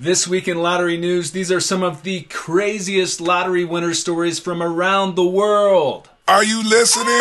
This week in lottery news, these are some of the craziest lottery winner stories from around the world. Are you listening?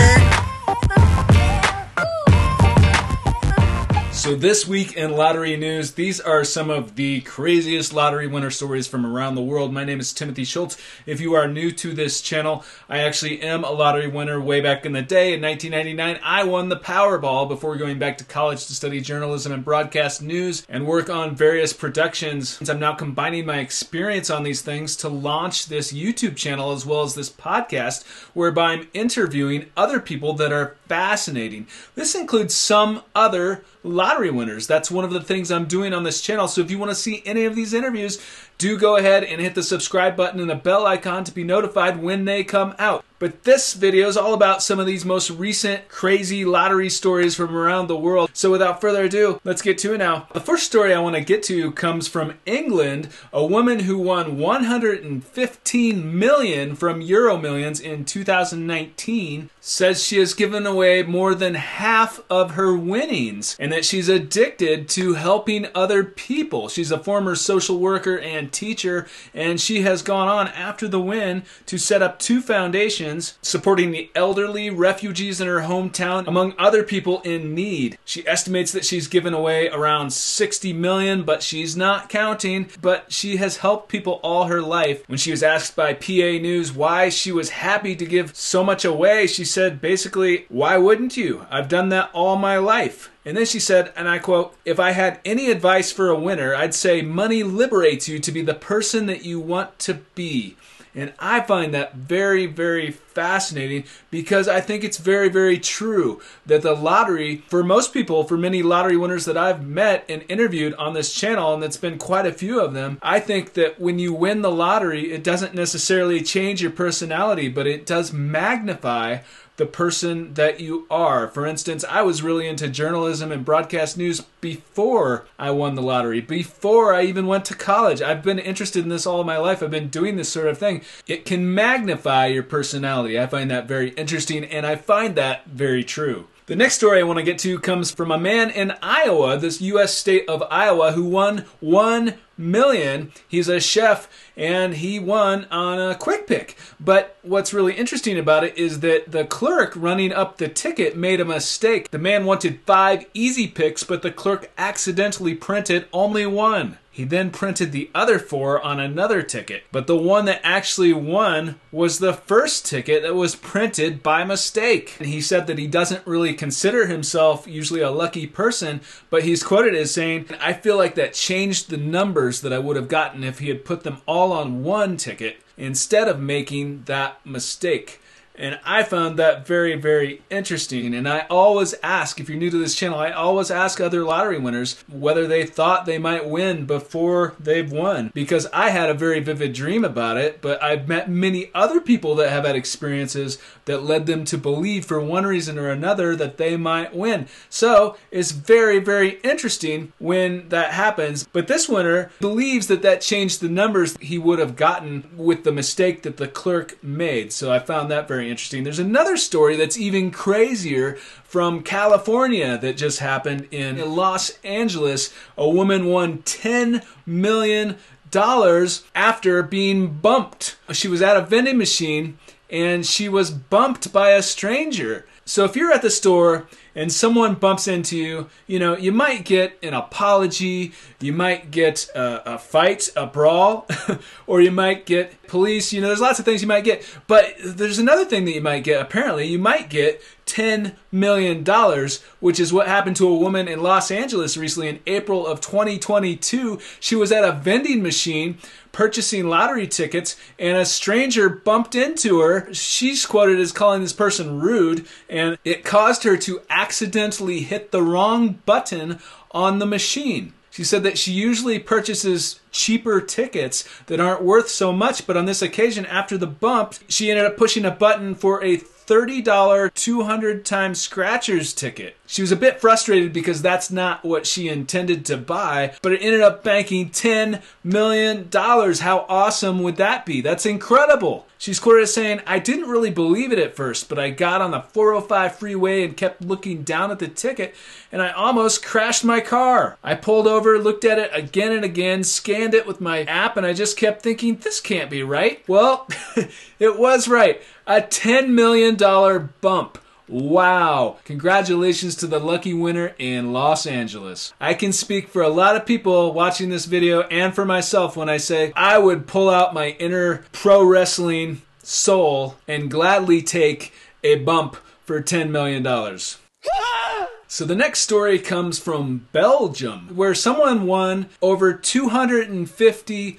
So this week in lottery news, these are some of the craziest lottery winner stories from around the world. My name is Timothy Schultz. If you are new to this channel, I actually am a lottery winner. Way back in the day, in 1999, I won the Powerball before going back to college to study journalism and broadcast news and work on various productions. I'm now combining my experience on these things to launch this YouTube channel as well as this podcast, whereby I'm interviewing other people that are fascinating. This includes some other lottery winners. That's one of the things I'm doing on this channel. So if you want to see any of these interviews, do go ahead and hit the subscribe button and the bell icon to be notified when they come out. But this video is all about some of these most recent crazy lottery stories from around the world. So without further ado, let's get to it now. The first story I want to get to comes from England. A woman who won 115 million from EuroMillions in 2019 says she has given away more than half of her winnings and that she's addicted to helping other people. She's a former social worker and teacher, and she has gone on after the win to set up two foundations supporting the elderly, refugees in her hometown, among other people in need. She estimates that she's given away around 60 million, but she's not counting. But she has helped people all her life. When she was asked by PA News why she was happy to give so much away, she said basically, "Why wouldn't you? I've done that all my life." And then she said, and I quote, "If I had any advice for a winner, I'd say money liberates you to be the person that you want to be." And I find that very, very fascinating because I think it's very, very true that the lottery, for most people, for many lottery winners that I've met and interviewed on this channel, and it's been quite a few of them, I think that when you win the lottery, it doesn't necessarily change your personality, but it does magnify the person that you are. For instance, I was really into journalism and broadcast news before I won the lottery, before I even went to college. I've been interested in this all my life. I've been doing this sort of thing. It can magnify your personality. I find that very interesting, and I find that very true. The next story I want to get to comes from a man in Iowa, this U.S. state of Iowa, who won 1 million. He's a chef, and he won on a quick pick. But what's really interesting about it is that the clerk running up the ticket made a mistake. The man wanted 5 easy picks, but the clerk accidentally printed only 1. He then printed the other 4 on another ticket. But the one that actually won was the first ticket that was printed by mistake. And he said that he doesn't really consider himself usually a lucky person, but he's quoted as saying, "I feel like that changed the numbers that I would have gotten if he had put them all on one ticket instead of making that mistake." And I found that very, very interesting. And I always ask, if you're new to this channel, I always ask other lottery winners whether they thought they might win before they've won. Because I had a very vivid dream about it, but I've met many other people that have had experiences that led them to believe for one reason or another that they might win. So it's very, very interesting when that happens. But this winner believes that that changed the numbers he would have gotten with the mistake that the clerk made. So I found that very interesting. There's another story that's even crazier from California that just happened in Los Angeles. A woman won $10 million after being bumped. She was at a vending machine and she was bumped by a stranger. So if you're at the store and someone bumps into you, you might get an apology, you might get a fight, a brawl, or you might get police. There's lots of things you might get. But there's another thing that you might get. Apparently, you might get $10 million, which is what happened to a woman in Los Angeles recently in April of 2022. She was at a vending machine purchasing lottery tickets, and a stranger bumped into her. She's quoted as calling this person rude, and it caused her to accidentally hit the wrong button on the machine. She said that she usually purchases cheaper tickets that aren't worth so much, but on this occasion, after the bump, she ended up pushing a button for a $30 200 times scratchers ticket. She was a bit frustrated because that's not what she intended to buy, but it ended up banking $10 million. How awesome would that be? That's incredible. She's quoted as saying, "I didn't really believe it at first, but I got on the 405 freeway and kept looking down at the ticket, and I almost crashed my car. I pulled over, looked at it again and again, scanned it with my app, and I just kept thinking, this can't be right." Well, it was right. A $10 million bump. Wow. Congratulations to the lucky winner in Los Angeles. I can speak for a lot of people watching this video and for myself when I say I would pull out my inner pro wrestling soul and gladly take a bump for $10 million. So the next story comes from Belgium, where someone won over 250,000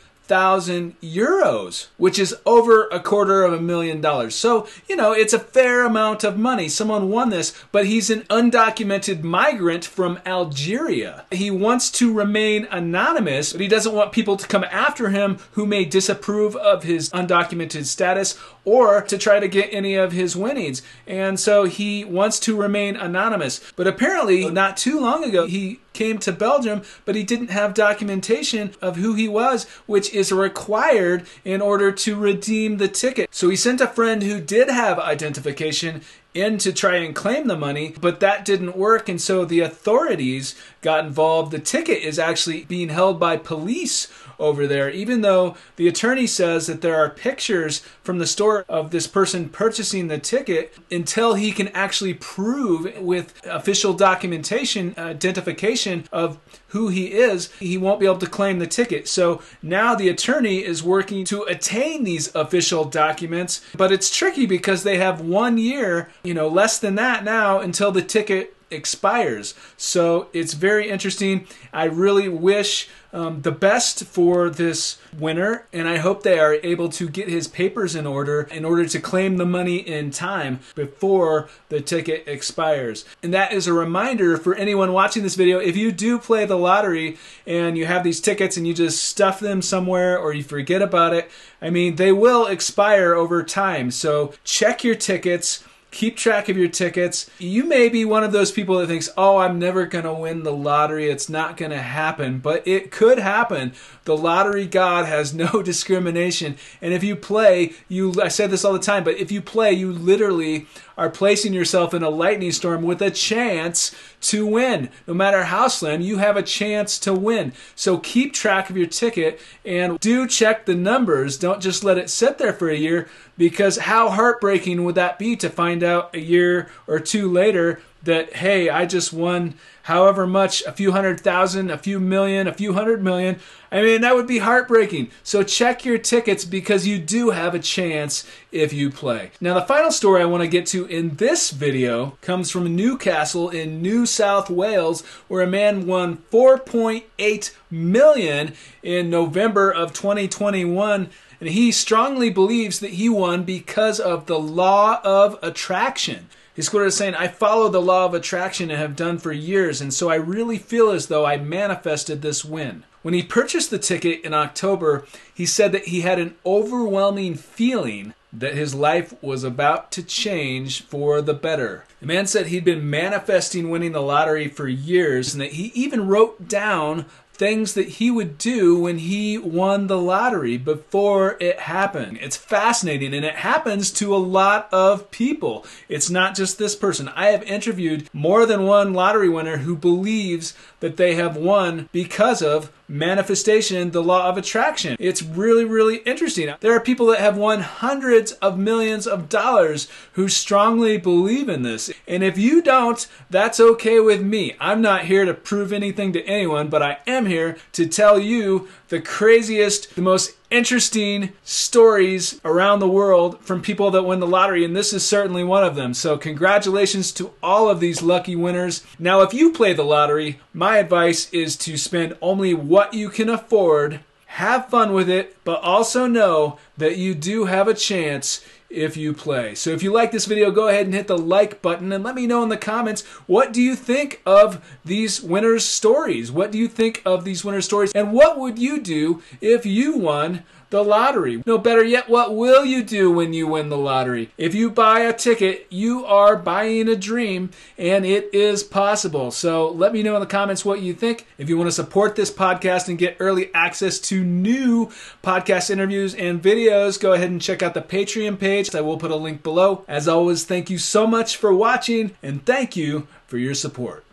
euros, which is over $250,000. So, you know, it's a fair amount of money. Someone won this, but he's an undocumented migrant from Algeria. He wants to remain anonymous, but he doesn't want people to come after him who may disapprove of his undocumented status or to try to get any of his winnings. And so he wants to remain anonymous. But apparently, not too long ago, he came to Belgium, but he didn't have documentation of who he was, which is required in order to redeem the ticket. So he sent a friend who did have identification in to try and claim the money, but that didn't work, and so the authorities got involved. The ticket is actually being held by police over there, even though the attorney says that there are pictures from the store of this person purchasing the ticket. Until he can actually prove with official documentation, identification of who he is, he won't be able to claim the ticket. So now the attorney is working to attain these official documents, but it's tricky because they have 1 year, less than that now until the ticket expires. So it's very interesting. I really wish the best for this winner, and I hope they are able to get his papers in order to claim the money in time before the ticket expires. And that is a reminder for anyone watching this video, if you do play the lottery and you have these tickets and you just stuff them somewhere or you forget about it, they will expire over time. So check your tickets. Keep track of your tickets. You may be one of those people that thinks, oh, I'm never going to win the lottery. It's not going to happen. But it could happen. The lottery god has no discrimination. And if you play, I say this all the time, but if you play, you literally are placing yourself in a lightning storm with a chance to win. No matter how slim, you have a chance to win. So keep track of your ticket and do check the numbers. Don't just let it sit there for a year, because how heartbreaking would that be to find out a year or two later that, hey, I just won however much, a few 100,000, a few million, a few 100 million. That would be heartbreaking. So check your tickets, because you do have a chance if you play. Now, the final story I want to get to in this video comes from Newcastle in New South Wales, where a man won 4.8 million in November of 2021. And he strongly believes that he won because of the law of attraction. He's quoted as saying, "I follow the law of attraction and have done for years, and so I really feel as though I manifested this win." When he purchased the ticket in October, he said that he had an overwhelming feeling that his life was about to change for the better. The man said he'd been manifesting winning the lottery for years, and that he even wrote down things that he would do when he won the lottery before it happened. It's fascinating, and it happens to a lot of people. It's not just this person. I have interviewed more than one lottery winner who believes that they have won because of manifestation, the law of attraction. It's really, really interesting. There are people that have won hundreds of millions of dollars who strongly believe in this. And if you don't, that's okay with me. I'm not here to prove anything to anyone, but I am here to tell you the craziest, the most interesting stories around the world from people that win the lottery, and this is certainly one of them. So congratulations to all of these lucky winners. Now, if you play the lottery, my advice is to spend only what you can afford. Have fun with it, but also know that you do have a chance if you play. So if you like this video, go ahead and hit the like button and let me know in the comments, what do you think of these winners' stories? What do you think of these winners' stories? And what would you do if you won the lottery? No, better yet, what will you do when you win the lottery? If you buy a ticket, you are buying a dream, and it is possible. So let me know in the comments what you think. If you want to support this podcast and get early access to new podcast interviews and videos, go ahead and check out the Patreon page. I will put a link below. As always, thank you so much for watching, and thank you for your support.